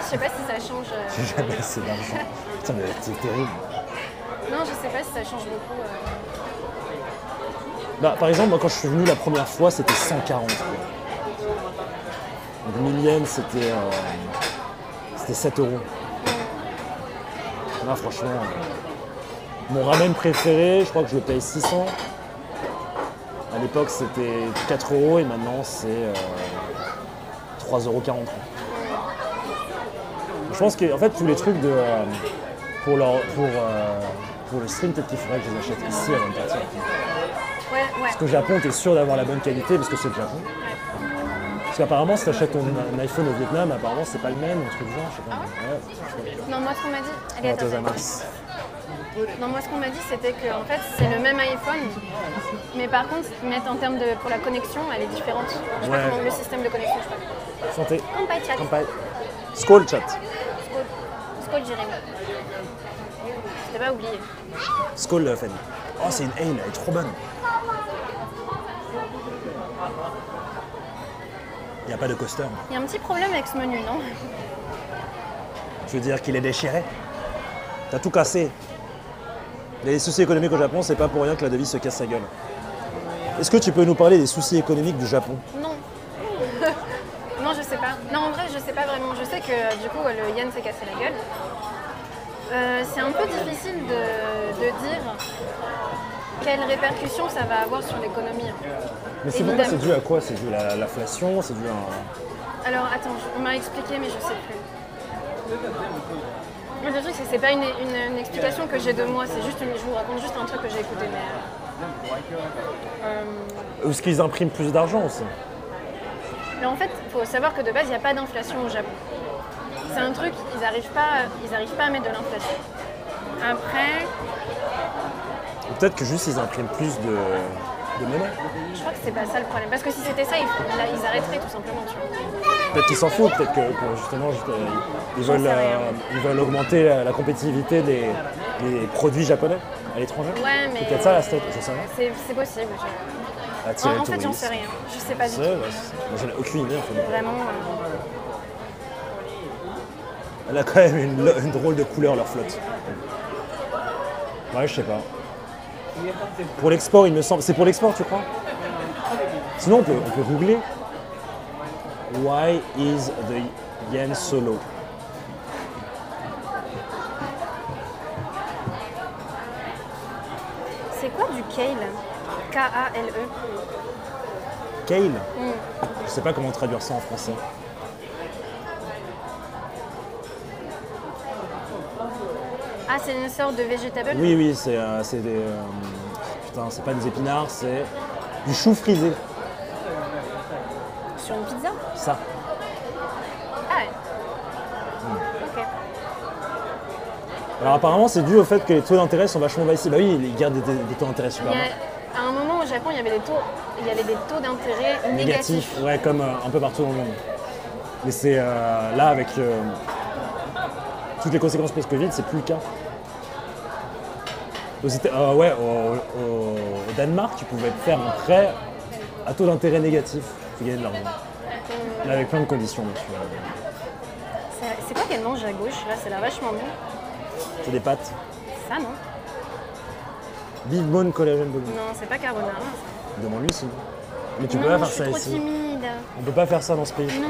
je sais pas si ça change. J'ai jamais assez d'argent. Putain, mais c'est terrible. Non, je sais pas si ça change beaucoup. Bah, par exemple, moi, quand je suis venu la première fois, c'était 140. Quoi. Donc 1000 yens, c'était 7 euros. Là, franchement, mon ramen préféré, je crois que je le paye 600. À l'époque, c'était 4 euros et maintenant, c'est 3,40 euros. Je pense qu'en fait, tous les trucs pour le stream, peut-être qu'il faudrait que je les achète ici avant de partir. Ouais. Parce qu'au Japon, tu es sûr d'avoir la bonne qualité parce que c'est le Japon. Parce qu'apparemment, si tu achètes un iPhone au Vietnam, apparemment, c'est pas le même, un truc du genre, je sais pas. Non, moi, ce qu'on m'a dit. Non, moi, ce qu'on m'a dit, c'était que en fait, c'est le même iPhone, mais par contre, ils mettent en termes pour la connexion, elle est différente. Je sais pas comment le système de connexion, je sais pas. Santé. Kampai chat. Kampai. Skål chat. Skål, Jérémy. Je t'ai pas oublié. Skål Fanny. Oh, c'est une ale, elle est trop bonne. Il n'y a pas de coaster. Il y a un petit problème avec ce menu, non? Tu veux dire qu'il est déchiré? T'as tout cassé. Les soucis économiques au Japon, c'est pas pour rien que la devise se casse sa gueule. Est-ce que tu peux nous parler des soucis économiques du Japon? Non. Non, je sais pas. Non, en vrai, je sais pas vraiment. Je sais que du coup, le yen s'est cassé la gueule. C'est un peu difficile de dire quelles répercussions ça va avoir sur l'économie. Mais c'est dû à quoi? C'est dû à l'inflation? C'est dû à... Alors, attends, on m'a expliqué, mais je sais plus. Le truc, c'est que c'est pas une explication que j'ai de moi, c'est juste je vous raconte juste un truc que j'ai écouté. Ou est-ce qu'ils impriment plus d'argent aussi? Mais en fait, il faut savoir que de base, il n'y a pas d'inflation au Japon. C'est un truc, ils n'arrivent pas à mettre de l'inflation. Après... Peut-être que juste ils impriment plus de monnaie. Je crois que c'est pas ça le problème. Parce que si c'était ça, ils arrêteraient tout simplement. Tu vois. Peut-être qu'ils s'en foutent, peut-être que justement ils veulent augmenter la compétitivité des produits japonais à l'étranger. Ouais, mais... C'est peut-être ça la stat, je sais pas. C'est possible. En fait, j'en sais rien. Je sais pas du tout. Moi, j'en ai aucune idée en fait. Vraiment... Elle a quand même une drôle de couleur, leur flotte. Ouais, je sais pas. Pour l'export, il me semble. C'est pour l'export, tu crois? Sinon, on peut googler. Why is the yen so low? C'est quoi du kale? K-A-L-E. Kale? Je sais pas comment traduire ça en français. Ah, c'est une sorte de végétable? Oui, c'est des... putain, c'est pas des épinards, c'est du chou frisé. Sur une pizza? Ça. Ah ouais. Ok. Alors apparemment, c'est dû au fait que les taux d'intérêt sont vachement bas ici. Bah oui, ils gardent des taux d'intérêt super bas. À un moment au Japon, il y avait des taux d'intérêt négatifs. Ouais, comme un peu partout dans le monde. Mais c'est là, avec toutes les conséquences post-Covid, c'est plus le cas. Au Danemark, tu pouvais faire un prêt à taux d'intérêt négatif. Tu gagnais de l'argent. Mais avec plein de conditions, bien sûr. C'est quoi qu'elle mange à gauche? Là, ça a l'air vachement bon. C'est des pâtes. Ça, non? Big Bone Collagen Bone. Non, c'est pas carbonara. Ça. Demande-lui si. Mais tu peux pas faire ça ici. Je suis trop timide. On peut pas faire ça dans ce pays. Non.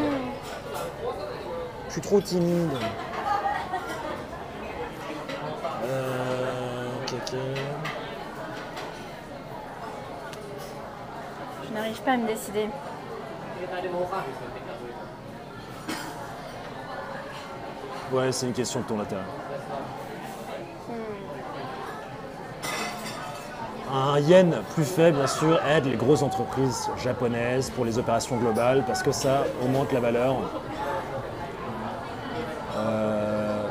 Je suis trop timide. Ok. Je n'arrive pas à me décider. Ouais, c'est une question de ton intérêt. Un yen plus faible, bien sûr, aide les grosses entreprises japonaises pour les opérations globales parce que ça augmente la valeur.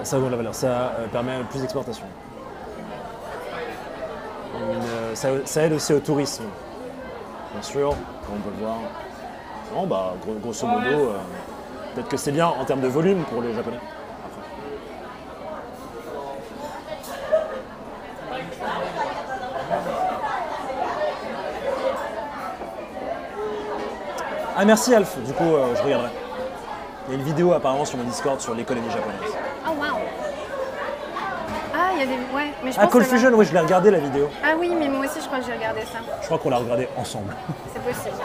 Ça permet plus d'exportation. Ça aide aussi au tourisme, bien sûr, comme on peut le voir. Non, bah, grosso modo, peut-être que c'est bien en termes de volume pour les Japonais. Ah merci Alf, du coup je regarderai. Il y a une vidéo apparemment sur mon Discord sur l'économie japonaise. Oh waouh. Ah, il y a des... Ouais, mais je Ah, pense Cold que ça va. Fusion, oui, je l'ai regardé la vidéo. Ah oui, mais moi aussi, je crois que j'ai regardé ça. Je crois qu'on l'a regardé ensemble. C'est possible.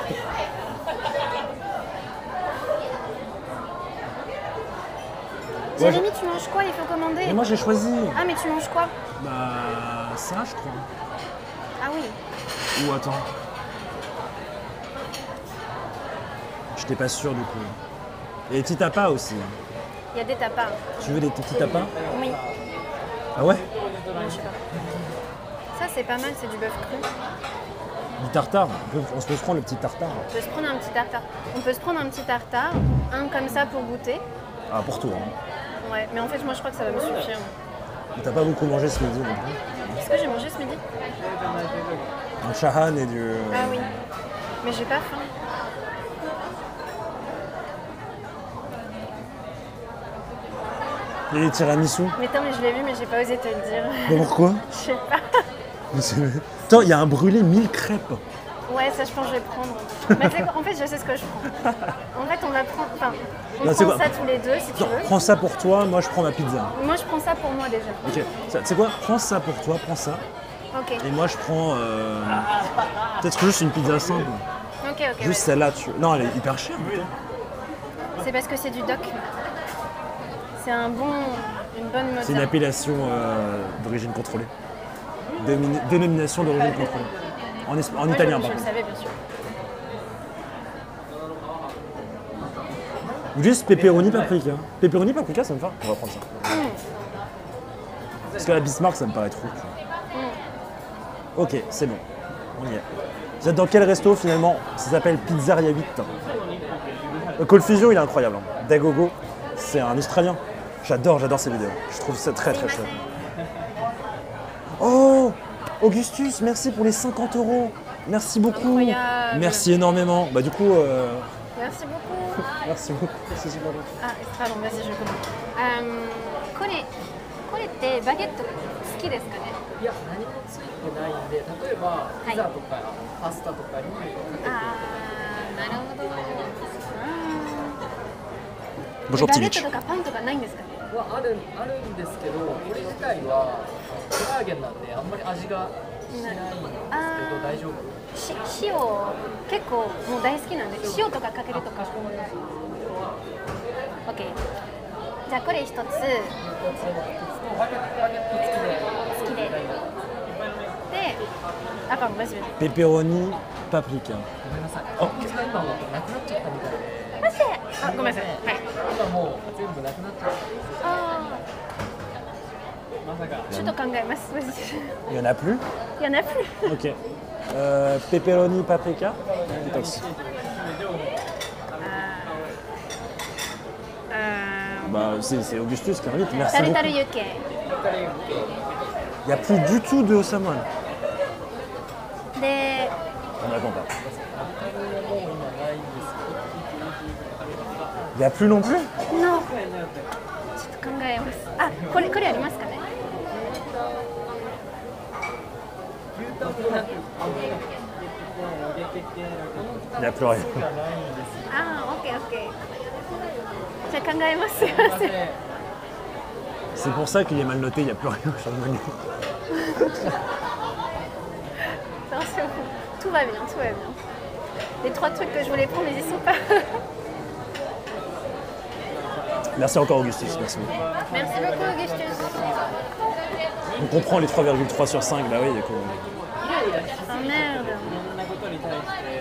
Ouais, Jérémy, tu manges quoi? Il faut commander. Mais moi j'ai choisi. Ah, mais tu manges quoi? Bah ça je crois. Ah oui. Ou attends. J'étais pas sûr du coup. Et les petits tapas aussi. Il y a des tapas. Tu veux des petits tapas? Oui. Ah ouais? Je sais pas. Ça, c'est pas mal, c'est du bœuf cru. Du tartare. On se peut se prendre le petit tartare. On peut se prendre un petit tartare. On peut se prendre un petit tartare, un comme ça pour goûter. Ah pour toi. Hein. Ouais, mais en fait, moi, je crois que ça va me suffire. T'as pas beaucoup mangé ce midi non plus. Qu'est-ce que j'ai mangé ce midi? Un chahan et du... Ah oui. Mais j'ai pas faim. Et les tiramisu. Mais attends, mais je l'ai vu, mais j'ai pas osé te le dire. Mais pourquoi? Je sais pas. Attends, il y a un brûlé 1000 crêpes. Ouais, ça, je pense que je vais prendre. Mais tu sais quoi, en fait, je sais ce que je prends. En fait, on va prendre. Enfin, on Non, c'est prend quoi? ça tous les deux, si tu Non, veux. prends ça pour toi, moi je prends ma pizza. Moi, je prends ça pour moi déjà. Ok, tu sais quoi? Prends ça pour toi, prends ça. Ok. Et moi je prends peut-être juste une pizza simple. Ok, ok. Juste ouais. celle-là, tu... Non, elle est hyper chère. Putain. C'est parce que c'est du doc. C'est une bonne C'est une mozza. appellation d'origine contrôlée. Dénomination d'origine contrôlée. En Moi, italien, je par le contre. savais, bien sûr. Juste pepperoni paprika. Pepperoni paprika, ça me va. On va prendre ça. Parce que la Bismarck, ça me paraît trop. Ok, c'est bon. On y est. Vous êtes dans quel resto finalement? Ça s'appelle Pizzeria 8. Cold Fusion, il est incroyable. Hein. Dagogo, c'est un Australien. J'adore ces vidéos. Je trouve ça très très chouette. Oh, Augustus, merci pour les 50 €. Merci beaucoup. Incroyable. Merci énormément. Bah du coup, Merci beaucoup. merci beaucoup. C'est super bon. Ah, pardon, vas-y, je commence. これってバゲット好きですかね？いや、何もついてないんで、例えばピザとかパスタとかにあー、なるほど。 Bonjour バ petit ゲット Mitch. とかパンとかないんですかね？はあるんですけど、これ自体はコラーゲンなんであんまり味がしないんですけど大丈夫？塩結構もう大好きなんで塩とかかけるとか。オッケー。じゃあこれ一つ好バゲット付きできで。で、あ、パンマジで。 Pepperoni paprika. ごめんなさい。お水が今もうなくなっちゃったみたいで、マジで。あ、ごめんなさい。はい。今もう全部なくなっちゃったんですよ。あまさか。ー、ちょっと考えます。マジで。 Il y en a plus? いやなplus. Ok. Pepperoni paprika. Détox. Bah, c'est Augustus qui invite. タ Merci ルタ beaucoup. ルユッケ。 Il n'y a plus du tout de Osamuan. で、 On ne répond pas. Il n'y a plus non plus? のちょっと考えます。あ、これありますかね。Il n'y a plus rien. あー、オッケーオッケー。じゃあ考えます。すいません。 C'est pour ça qu'il est mal noté, il n'y a plus rien sur le menu. Attention, tout va bien, tout va bien. Les 3 trucs que je voulais prendre, ils y sont pas. Merci encore Augustus, merci beaucoup. Merci beaucoup, Augustus. On comprend les 3,3 sur 5, bah oui, du coup. Ah merde.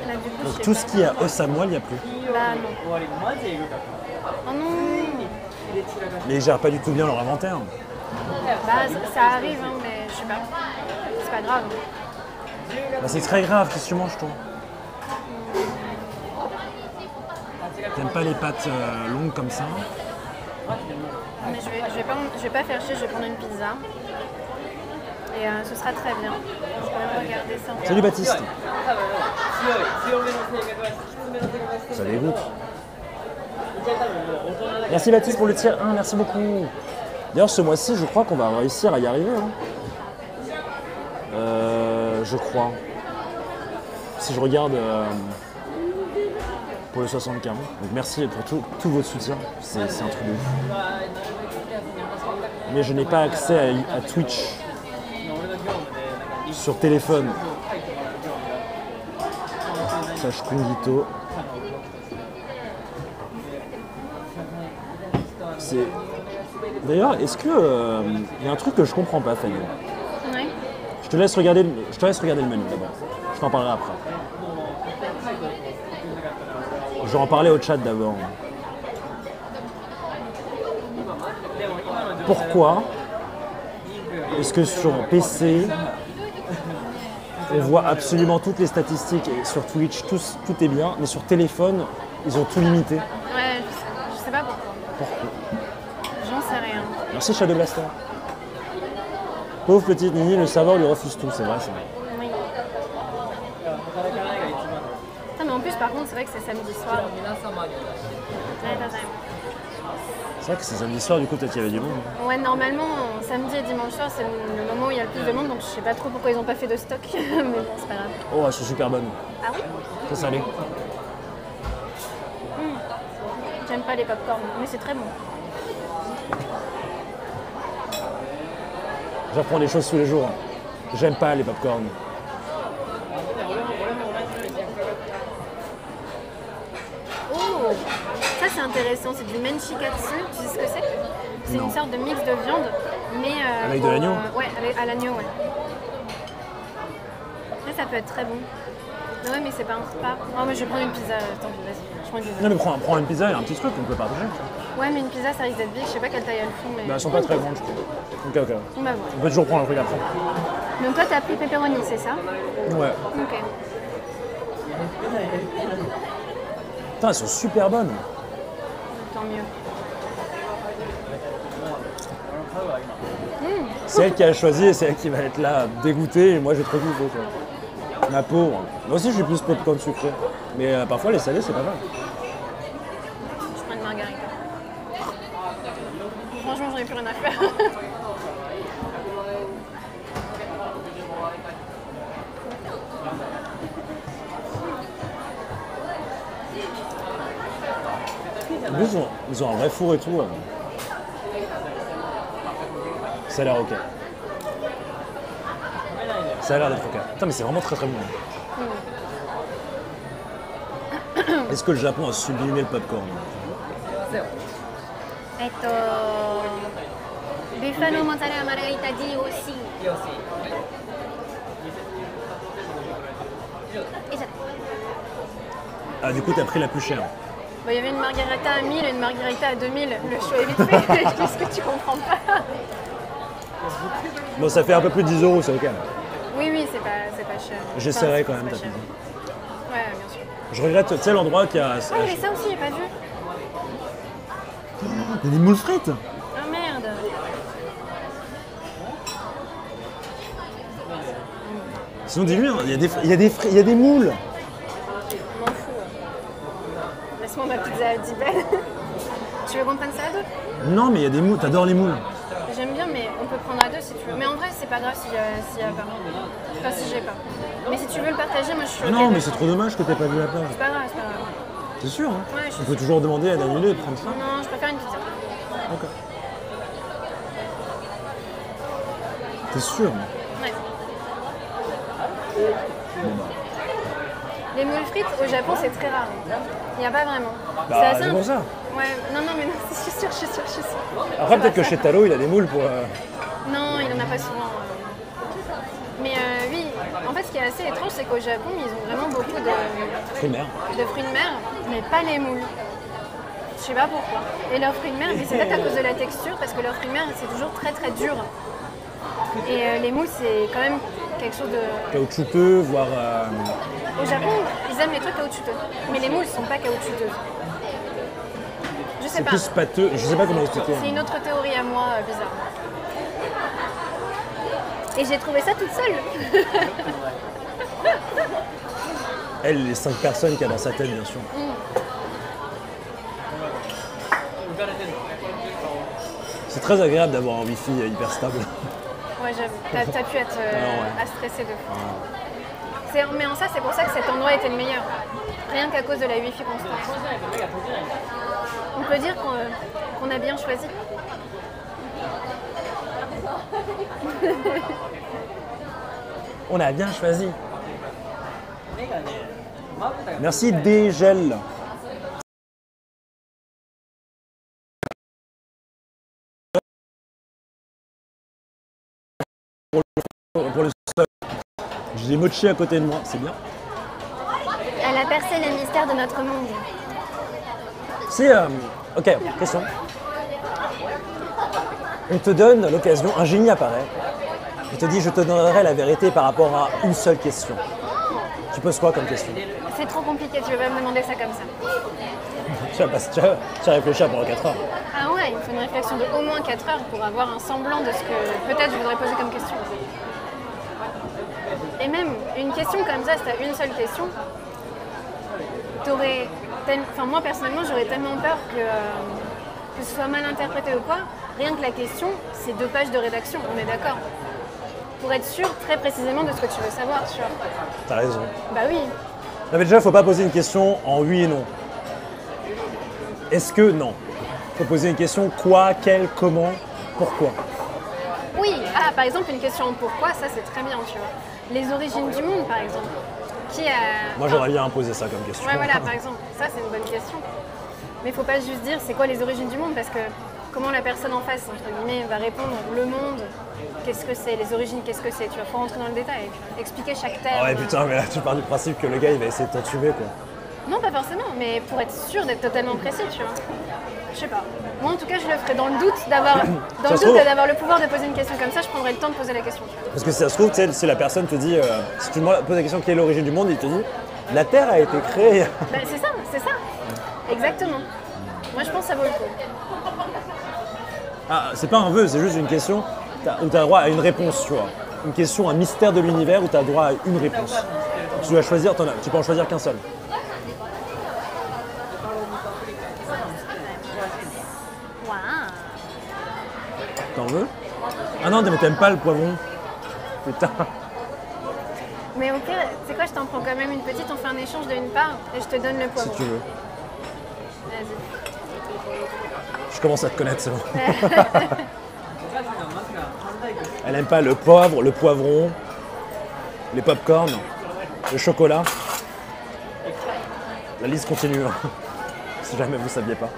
Là, du coup, Donc je sais tout pas. ce qui est à Osamuan, il n'y a plus. Bah non. Oh non. Mais ils gèrent pas du tout bien leur inventaire. Bah ça arrive, hein, mais je sais pas. C'est pas grave. Bah, c'est très grave, qu'est-ce que tu manges toi? T'aimes pas les pâtes longues comme ça? Mais je vais pas faire chier, je vais prendre une pizza. Et ce sera très bien. Je peux même regarder ça. Salut Baptiste. Ça dégoûte. Merci Baptiste pour le tir 1, merci beaucoup. D'ailleurs ce mois-ci je crois qu'on va réussir à y arriver. Hein. Je crois. Si je regarde pour pour le 75. Donc merci pour tout votre soutien. C'est un truc de ouf. Mais je n'ai pas accès à Twitch sur téléphone. Slash Kungito. D'ailleurs, est-ce que il y a un truc que je comprends pas, Fanny? Ouais. Je te laisse regarder le menu d'abord. Je t'en parlerai après. Je vais en parler au chat d'abord. Pourquoi est-ce que sur PC, on voit absolument toutes les statistiques et sur Twitch, tout est bien, mais sur téléphone, ils ont tout limité? Ouais, je sais pas pourquoi. Pourquoi? J'en sais rien. Merci Shadow Blaster. Pauvre petite Nini, le serveur lui refuse tout, c'est vrai ça. Oui. Putain, mais en plus, par contre, c'est vrai que c'est samedi soir. C'est vrai que c'est samedi soir, du coup, peut-être qu'il y avait du monde. Ouais, normalement, samedi et dimanche soir, c'est le moment où il y a le plus de monde, donc je sais pas trop pourquoi ils ont pas fait de stock, mais bon, c'est pas grave. Oh, elles sont super bonnes. Ah oui? Très salé. J'aime pas les pop-corn, mais c'est très bon. J'apprends des choses tous les jours. J'aime pas les pop-corn. Oh! Ça, c'est intéressant, c'est du menchikatsu, tu sais ce que c'est? C'est Non. une sorte de mix de viande, mais... Avec de l'agneau? Ouais, à l'agneau, ouais. Ça peut être très bon. Mais ouais, mais c'est pas un repas. Oh, mais je vais prendre une pizza, tant pis, vas-y. Je prends une pizza. Non mais prends une pizza, il y a un petit truc qu'on peut partager. Ouais, mais une pizza, ça risque d'être big, je sais pas quelle taille elles font, mais... Bah, elles sont pas très grandes, je trouve. Ok. On va voir. On peut toujours prendre un truc après. Donc toi, t'as pris pepperoni, c'est ça? Ouais. Ok. Putain, elles sont super bonnes. Tant mieux. C'est elle qui a choisi et c'est elle qui va être là dégoûtée et moi j'ai trop kiffé quoi. Ma pauvre. Moi aussi je suis plus popcorn sucré. Mais parfois les salés c'est pas mal. Je prends une margarita. Franchement, j'en ai plus rien à faire. En plus ils ont un vrai four et tout. Ça a l'air ok. Ça a l'air d'être ok. Putain mais c'est vraiment très très bon. Est-ce que le Japon a sublimé le popcorn? Buffalo mozzarella margarita di aussi. Et ça. Ah du coup t'as pris la plus chère. Bon, il y avait une margarita à 1000 et une margarita à 2000. Le choix est vite fait. Qu'est-ce que tu comprends pas? Bon ça fait un peu plus de 10 €, c'est ok. Oui, c'est pas cher. J'essaierai Enfin, quand même c'est ta pas cher. pizza. Ouais, bien sûr. Je regrette, tu sais l'endroit qui a... Ah, il y avait ça aussi, j'ai pas vu. Il y a des moules frites. Ah merde. Sinon dis-lui, hein, il y a des moules. Je m'en fous. Laisse-moi ma pizza à 10 balles. Tu veux qu'on prenne ça à deux? Non mais il y a des moules, t'adores les moules. J'aime bien, mais on peut prendre à deux si tu veux. Mais en vrai, c'est pas grave s'il y a pas. Enfin, si j'ai pas. Mais si tu veux le partager, moi je suis ok. Non mais c'est trop dommage que t'aies pas vu la plage. C'est pas grave, c'est pas grave. C'est sûr, hein. Ouais, je suis On peut toujours demander à d'annuler et de prendre ça. Non, je préfère une pizza. Ok. T'es sûr? Ouais. Bon bah. Les moules frites au Japon, c'est très rare. Il n'y a pas vraiment. Bah c'est pour ça. Ouais, non, mais non, je suis sûre. Après peut-être que chez Talo il a des moules pour... Non, il en a pas souvent. Mais oui, en fait, ce qui est assez étrange, c'est qu'au Japon, ils ont vraiment beaucoup de Fruits de mer. fruits de mer, mais pas les moules. Je sais pas pourquoi. Et leurs fruits de mer, mais c'est peut-être à cause de la texture, parce que leurs fruits de mer, c'est toujours très très dur. Et les moules, c'est quand même quelque chose de... Caoutchouteux, voire... Au Japon, ils aiment les trucs caoutchouteux, mais les moules sont pas caoutchouteuses. Je sais C'est pas. plus pâteux, je sais pas comment expliquer. C'est une autre théorie à moi, bizarre. Et j'ai trouvé ça toute seule. Elle, les 5 personnes qu'il y a dans sa tête, bien sûr. C'est très agréable d'avoir un wifi hyper stable. Ouais, j'avoue. T'as pu être ouais. à stresser de fou. Mais en ça, c'est pour ça que cet endroit était le meilleur. Rien qu'à cause de la Wi-Fi constante. On peut dire qu'on a bien choisi. On a bien choisi. Merci Dégel. Pour le seul. J'ai des mochis à côté de moi, c'est bien. Elle a percé les mystères de notre monde. C'est... ok, question. On te donne l'occasion, un génie apparaît. Il te dit, je te donnerai la vérité par rapport à une seule question. Tu poses quoi comme question? C'est trop compliqué, tu veux pas me demander ça comme ça. Tu as réfléchi pendant 4 heures. Ah ouais, il faut une réflexion de au moins 4 heures pour avoir un semblant de ce que peut-être je voudrais poser comme question. Et même une question comme ça, si tu as une seule question, moi personnellement j'aurais tellement peur que ce soit mal interprété ou quoi. Rien que la question, c'est 2 pages de rédaction, on est d'accord. Pour être sûr très précisément de ce que tu veux savoir, tu vois. T'as raison. Bah oui. Non mais déjà, il faut pas poser une question en oui et non. Est-ce que non? Il faut poser une question quoi, quel, comment, pourquoi. Oui, par exemple une question en pourquoi, ça c'est très bien, tu vois. Les origines du monde par exemple. Moi j'aurais bien imposé ça comme question. Ouais voilà, par exemple, ça c'est une bonne question. Mais il faut pas juste dire c'est quoi les origines du monde, parce que comment la personne en face, entre guillemets, va répondre le monde, qu'est-ce que c'est, les origines, qu'est-ce que c'est, tu vois, faut rentrer dans le détail, expliquer chaque terme. Ah ouais putain, mais là tu pars du principe que le gars il va essayer de t'entuber quoi. Non, pas forcément, mais pour être sûr d'être totalement précis, tu vois. Je sais pas. Moi en tout cas je le ferai dans le doute d'avoir le pouvoir de poser une question comme ça, je prendrai le temps de poser la question. Tu vois. Parce que si ça se trouve, si la personne te dit, si tu poses la question quelle est l'origine du monde, il te dit la Terre a été créée. Ben, c'est ça. Exactement. Moi je pense que ça vaut le coup. Ah, c'est pas un vœu, c'est juste une question où tu as droit à une réponse, tu vois. Une question, un mystère de l'univers où tu as droit à une réponse. Tu dois choisir, tu peux en choisir qu'un seul. Waouh. T'en veux? Ah non, mais t'aimes pas le poivron. Putain. Mais au pire, c'est quoi, je t'en prends quand même une petite, on fait un échange de une part et je te donne le poivron. Si tu veux. Vas-y. Je commence à te connaître, c'est bon. Elle aime pas le poivre, le poivron, les pop-corn, le chocolat. La liste continue, hein. Si jamais vous ne saviez pas.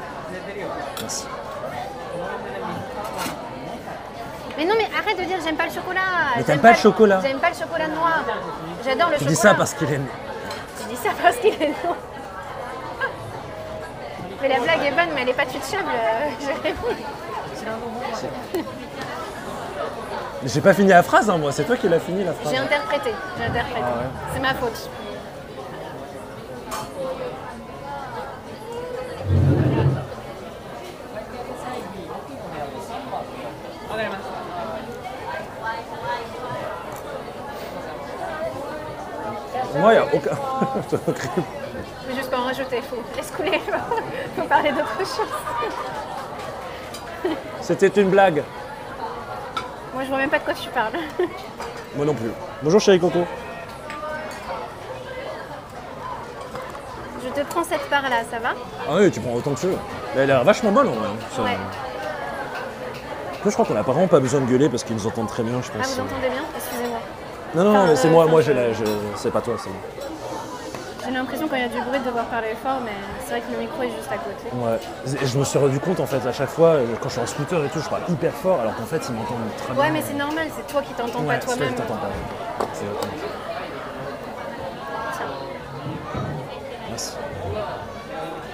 Merci. Mais non, mais arrête de dire j'aime pas le chocolat. Mais t'aimes pas le chocolat? J'aime pas le chocolat noir. J'adore le chocolat. Tu dis ça parce qu'il est... Tu dis ça parce qu'il est noir. Mais la blague est bonne, mais elle est pas twitchable, Jérémy. J'ai pas fini la phrase, hein, moi. C'est toi qui l'as fini, la phrase. J'ai interprété. Ah ouais. C'est ma faute. Moi, il n'y a aucun... Mais juste pas en rajouter, il faut laisse couler, faut parler d'autre chose. C'était une blague. Moi je vois même pas de quoi tu parles. Moi non plus. Bonjour chérie Coco. Je te prends cette part là, ça va? Ah oui, tu prends autant que tu veux. Mais elle a l'air vachement bonne en vrai. Ça... Ouais. Après, je crois qu'on n'a vraiment pas besoin de gueuler parce qu'ils nous entendent très bien, je pense. Ah, vous entendez bien? Excusez-moi. Non, mais c'est moi, c'est pas toi, c'est moi. J'ai l'impression quand il y a du bruit de devoir parler fort, mais c'est vrai que le micro est juste à côté. Ouais. Et je me suis rendu compte en fait à chaque fois, quand je suis en scooter et tout, je parle hyper fort alors qu'en fait ils m'entendent très bien. Ouais, mais c'est normal, c'est toi qui t'entends pas Ouais, c'est toi toi-même. qui t'entends pas. C'est exactement ça. Merci.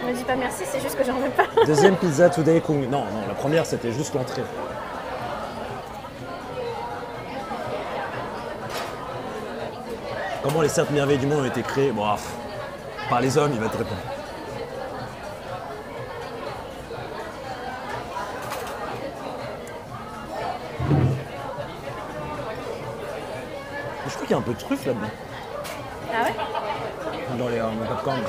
Me dis pas merci, c'est juste que j'en veux pas. Deuxième pizza today Kung. Non, la première c'était juste l'entrée. Comment les 7 merveilles du monde ont été créées? Bon, par les hommes, il va te répondre. Je crois qu'il y a un peu de truffe là-dedans. Ah ouais? Dans les popcorn.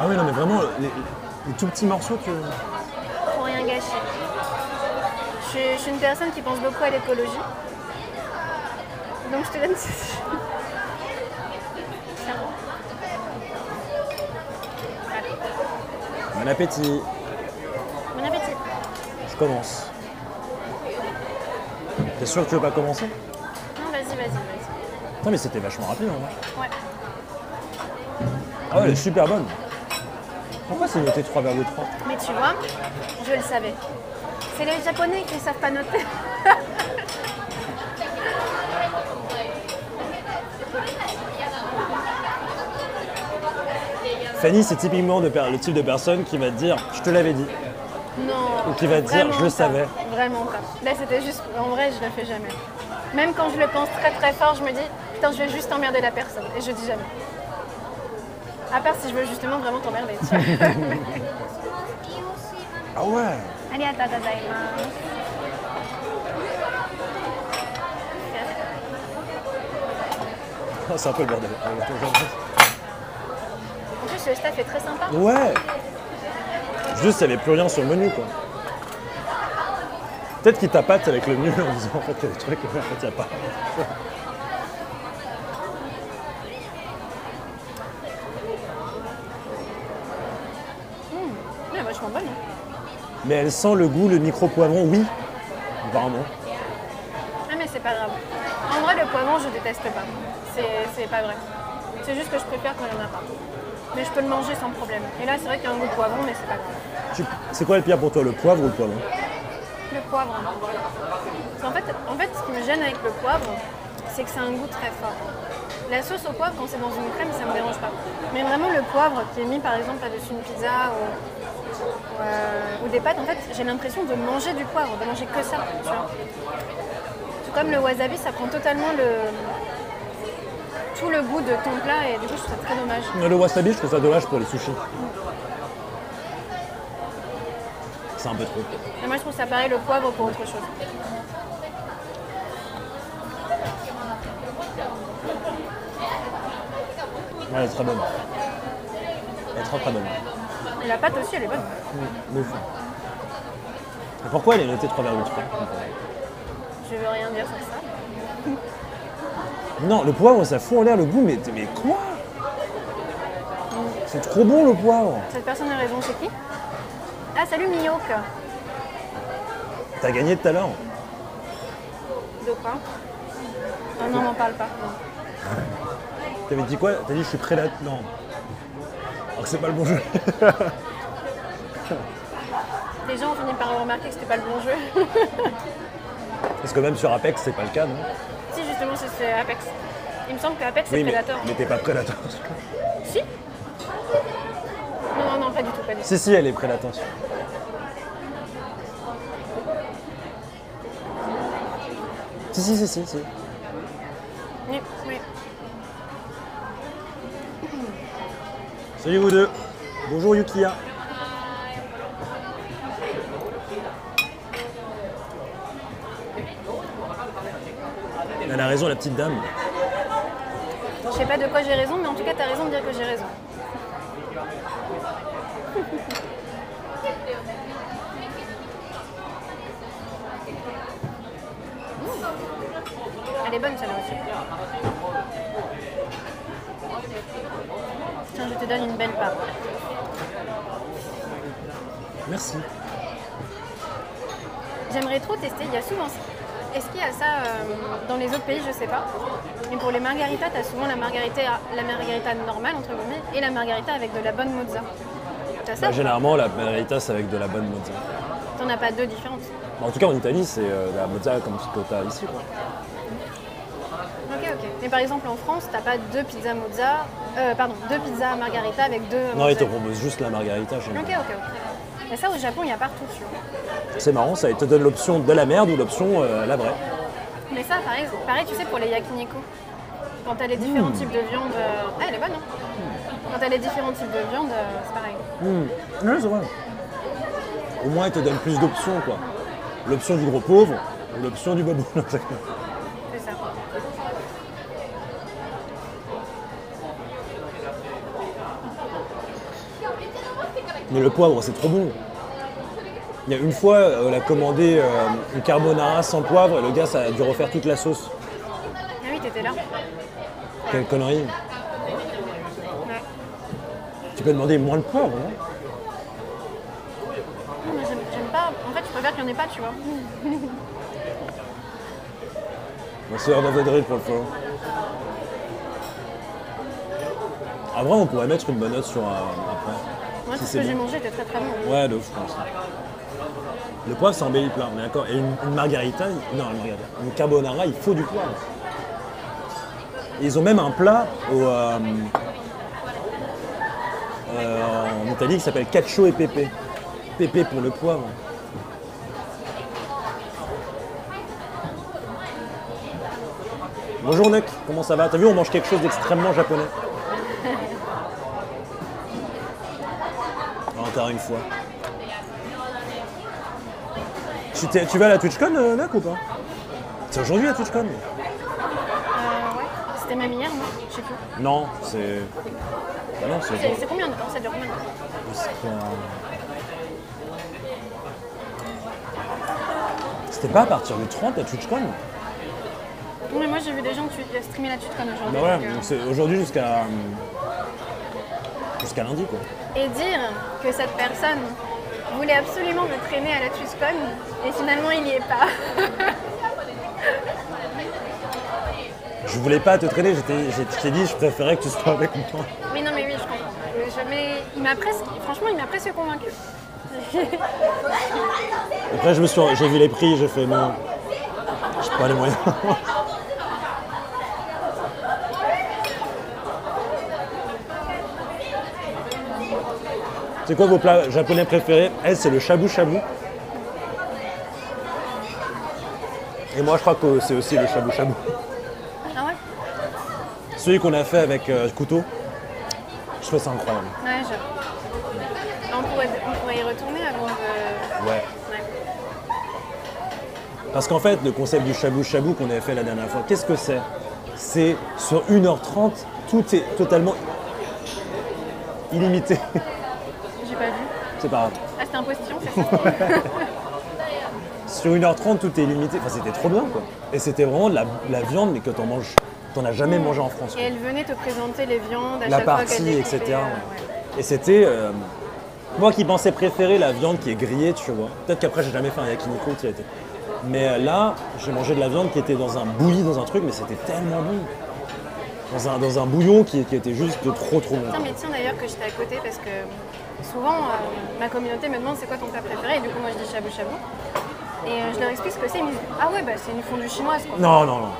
Ah oui, non, mais vraiment, les tout petits morceaux que... Faut rien gâcher. Je suis une personne qui pense beaucoup à l'écologie. Donc je te donne ceci. Tiens. Allez. Bon appétit. Bon appétit. Je commence. T'es sûr que tu veux pas commencer? Non, vas-y. Non mais c'était vachement rapide en vrai. Ouais. Ah ouais, elle est super bonne. Pourquoi c'est noté 3,3? Mais tu vois, je le savais. C'est les Japonais qui ne savent pas noter. Fanny, c'est typiquement le type de personne qui va te dire « je te l'avais dit Non. » ou qui va te dire « je le savais ». Vraiment pas. Là, c'était juste... En vrai, je le fais jamais. Même quand je le pense très très fort, je me dis « putain, je vais juste emmerder la personne. » Et je dis jamais. À part si je veux justement vraiment t'emmerder. Tu vois. Ah ouais. Arigatou gozaimasu. C'est un peu le bordel. En plus, le staff est très sympa. Ouais. Juste, il n'y avait plus rien sur le menu, quoi. Peut-être qu'ils tapatent avec le menu en disant en fait il y a des trucs, mais en fait il n'y a pas. Elle est vachement bonne. Hein. Mais elle sent le goût, le micro-poivron, oui. Apparemment. Ah mais c'est pas grave. En vrai, le poivron, je déteste pas. C'est pas vrai. C'est juste que je préfère quand il n'y en a pas. Mais je peux le manger sans problème. Et là, c'est vrai qu'il y a un goût de poivron, mais c'est pas grave. C'est quoi le pire pour toi, le poivre ou le poivron? Le poivre. En fait, ce qui me gêne avec le poivre, c'est que c'est un goût très fort. La sauce au poivre, quand c'est dans une crème, ça me dérange pas. Mais vraiment, le poivre qui est mis par exemple là-dessus une pizza ou des pâtes, en fait, j'ai l'impression de manger du poivre, de manger que ça. Tu vois. Tout comme le wasabi, ça prend totalement tout le goût de ton plat et du coup, je trouve ça très dommage. Le wasabi, je trouve ça dommage pour les sushis. C'est un peu trop. Et moi, je trouve ça pareil le poivre pour autre chose. Ouais, elle est très bonne. Elle est très très bonne. Et la pâte aussi, elle est bonne. Et pourquoi elle est notée 3,3? Je veux rien dire sur ça. Non, le poivre, ça fout en l'air le goût, mais quoi? C'est trop bon le poivre. Cette personne a raison, c'est qui? Ah, salut Miyok. T'as gagné tout à l'heure. De quoi? Ah non, m'en parle pas. Non. T'avais dit quoi? T'as dit je suis prêt là. Non. Alors que c'est pas le bon jeu. Les gens ont fini par remarquer que c'était pas le bon jeu. Parce que même sur Apex, c'est pas le cas, non? Si, justement, c'est Apex. Il me semble que Apex, c'est Oui, Predator. mais t'es pas Predator. Si? Non, pas du tout, pas du tout. Si, elle est Predator. Si. Oui. Salut vous deux. Bonjour Yukiya. Elle a raison, la petite dame. Je sais pas de quoi j'ai raison, mais en tout cas, t'as raison de dire que j'ai raison. Elle est bonne celle-là aussi. Tiens, je te donne une belle part. Merci. J'aimerais trop tester, il y a souvent ça. Est-ce qu'il y a ça dans les autres pays, je sais pas. Mais pour les margaritas, tu as souvent la margarita normale, entre guillemets, et la margarita avec de la bonne mozza. T'as ça? Généralement, la margarita, c'est avec de la bonne mozza. T'en as pas deux différentes? En tout cas, en Italie, c'est la mozza comme ce que tu as ici, quoi. Ok. Mais par exemple, en France, t'as pas deux pizzas mozza, deux pizzas margarita avec deux Non, ils te mozzarella. proposent juste la margarita chez nous. Ok. Mais ça, au Japon, il y a partout, tu vois. C'est marrant, ça, ils te donnent l'option de la merde ou l'option la vraie. Mais ça, pareil, tu sais, pour les yakiniku, quand t'as les différents types de viande... Ah, elle est bonne, hein. Quand t'as les différents types de viande, c'est pareil. Oui, c'est vrai. Au moins, ils te donnent plus d'options, quoi. L'option du gros pauvre ou l'option du babou. C'est ça. Mais le poivre, c'est trop bon. Il y a une fois, on a commandé une carbonara sans poivre et le gars, ça a dû refaire toute la sauce. Ah oui, t'étais étais là. Quelle connerie. Ouais. Tu peux demander moins de poivre, non? Non, mais j'aime pas. En fait, je préfère qu'il n'y en ait pas, tu vois. Moi, c'est l'heure d'un drill pour le fond. En vrai, on pourrait mettre une bonne note sur après. Moi, Si tout ce c'est que j'ai bon. mangé était très très bon. Ouais, de ouf, je pense. Le poivre, c'est embellit le plat, on est d'accord. Et une margarita, non, une margarita, une carbonara, il faut du poivre. Et ils ont même un plat en Italie qui s'appelle cacio et pepe. Pepe pour le poivre. Bonjour Nuck, comment ça va? T'as vu, on mange quelque chose d'extrêmement japonais. Encore une fois. Tu vas à la TwitchCon, Nuck, ou pas? C'est aujourd'hui la TwitchCon? Ouais. C'était même hier, non? Je sais plus. Non, c'est... Ah non, c'est... C'est combien de temps? Ça dure combien de temps? C'était pas à partir du 30 la TwitchCon? Non, mais moi j'ai vu des gens streamer la TwitchCon aujourd'hui. Bah ouais, donc, donc c'est aujourd'hui jusqu'à lundi, quoi. Et dire que cette personne voulait absolument me traîner à la TwitchCon et finalement il n'y est pas. Je voulais pas te traîner, je t'ai dit je préférais que tu sois avec moi. Mais non, mais oui, je comprends. Mais il m'a presque, franchement, il m'a presque convaincu. Après j'ai vu les prix, j'ai fait non, j'ai pas les moyens. C'est quoi vos plats japonais préférés? Elle, c'est le shabu shabu. Et moi, je crois que c'est aussi le shabu shabu. Ah ouais? Celui qu'on a fait avec couteau, je trouve ça incroyable. Ouais, on pourrait y retourner avant de... Ouais. Ouais. Parce qu'en fait, le concept du shabu shabu qu'on avait fait la dernière fois, qu'est-ce que c'est? C'est sur 1h30, tout est totalement illimité. J'ai pas vu. C'est pas grave. Ah, c'était un postillon, c'est ça? Sur 1h30, tout est illimité. Enfin, c'était trop bien, quoi. Et c'était vraiment de la viande, mais que t'en manges. T'en as jamais mangé en France, Et quoi. elle venait te présenter les viandes à La chaque fois partie, qu'elle etc. découpait, ouais. Et c'était... moi qui pensais préférer la viande qui est grillée, tu vois. Peut-être qu'après, j'ai jamais fait un yakiniku qui a été. Mais là, j'ai mangé de la viande qui était dans un bouilli, dans un truc, mais c'était tellement bon. Dans un bouillon qui était juste de trop bon. Tiens, mais tiens d'ailleurs que j'étais à côté parce que souvent ma communauté me demande c'est quoi ton plat préféré et du coup moi je dis shabu shabu. Et je leur explique ce que c'est, ils me disent ah ouais bah c'est une fondue chinoise quoi. Non. Alors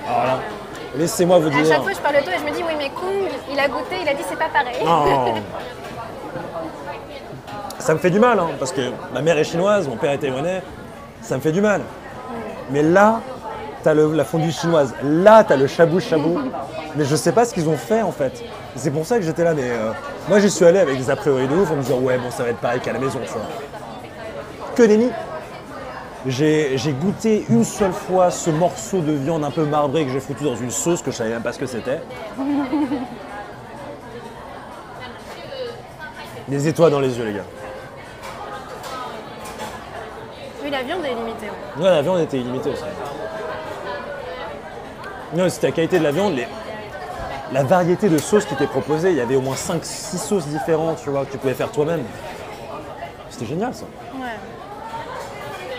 là, laissez-moi vous À dire... chaque fois je parle de toi et je me dis oui mais Kung il a goûté, il a dit c'est pas pareil. Non. Ça me fait du mal, hein, parce que ma mère est chinoise, mon père est taïwanais, ça me fait du mal. Mais là, t'as la fondue chinoise, là, t'as le shabu shabu, mais je sais pas ce qu'ils ont fait en fait. C'est pour ça que j'étais là, mais moi j'y suis allé avec des a priori de ouf en me disant ouais bon ça va être pareil qu'à la maison, tu vois. Que nenni. J'ai goûté une seule fois ce morceau de viande un peu marbré que j'ai foutu dans une sauce que je savais même pas ce que c'était. Des étoiles dans les yeux les gars. Oui la viande est limitée. Ouais. Ouais, la viande était illimitée aussi. Non, c'était la qualité de la viande, la variété de sauces qui était proposée. Il y avait au moins 5-6 sauces différentes, tu vois, que tu pouvais faire toi-même. C'était génial ça. Ouais.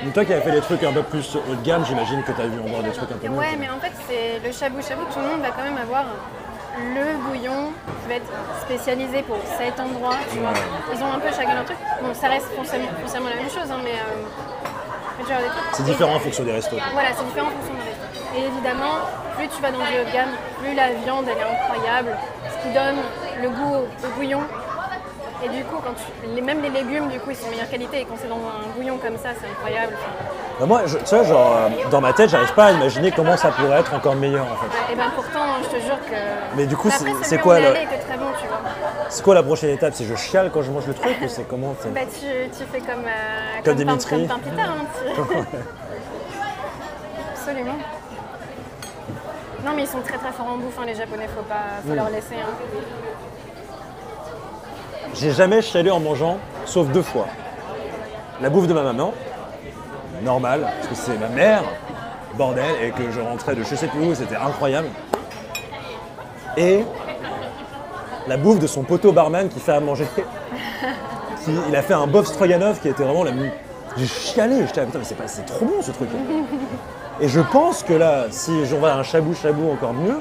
Mais toi qui avais fait des trucs un peu plus haut de gamme, j'imagine que tu as vu en voir des trucs un peu mieux. Ouais, mais en fait, c'est le shabu shabu, tout le monde va quand même avoir le bouillon qui va être spécialisé pour cet endroit, tu vois. Ils ont un peu chacun leur truc. Bon, ça reste foncièrement la même chose, hein, mais tu vois, des trucs. C'est différent en fonction des restos. Voilà, c'est différent en fonction des restos. Et évidemment, plus tu vas dans le haut de gamme, plus la viande, elle est incroyable, ce qui donne le goût au bouillon. Et du coup, même les légumes, du coup, ils sont de meilleure qualité. Et quand c'est dans un bouillon comme ça, c'est incroyable. Bah moi, tu vois, genre, dans ma tête, j'arrive pas à imaginer comment ça pourrait être encore meilleur en fait. Et ben pourtant, je te jure que... Mais du coup, après, c'est quoi le était très bon, tu vois. C'est quoi la prochaine étape? C'est je chiale quand je mange le truc ou c'est comment Bah tu fais comme Comme Dimitri. Comme Pain Pita, hein, Absolument. Non mais ils sont très très forts en bouffe, hein, les Japonais, faut leur laisser. Hein. J'ai jamais chialé en mangeant, sauf 2 fois. La bouffe de ma maman, normal, parce que c'est ma mère, bordel, et que je rentrais de je sais plus où, c'était incroyable. et la bouffe de son poteau barman qui fait à manger. Il a fait un bœuf stroganoff qui était vraiment la... J'ai chialé, j'étais là, putain, mais c'est trop bon ce truc. Et je pense que là, si j'en vais à un shabu shabu encore mieux,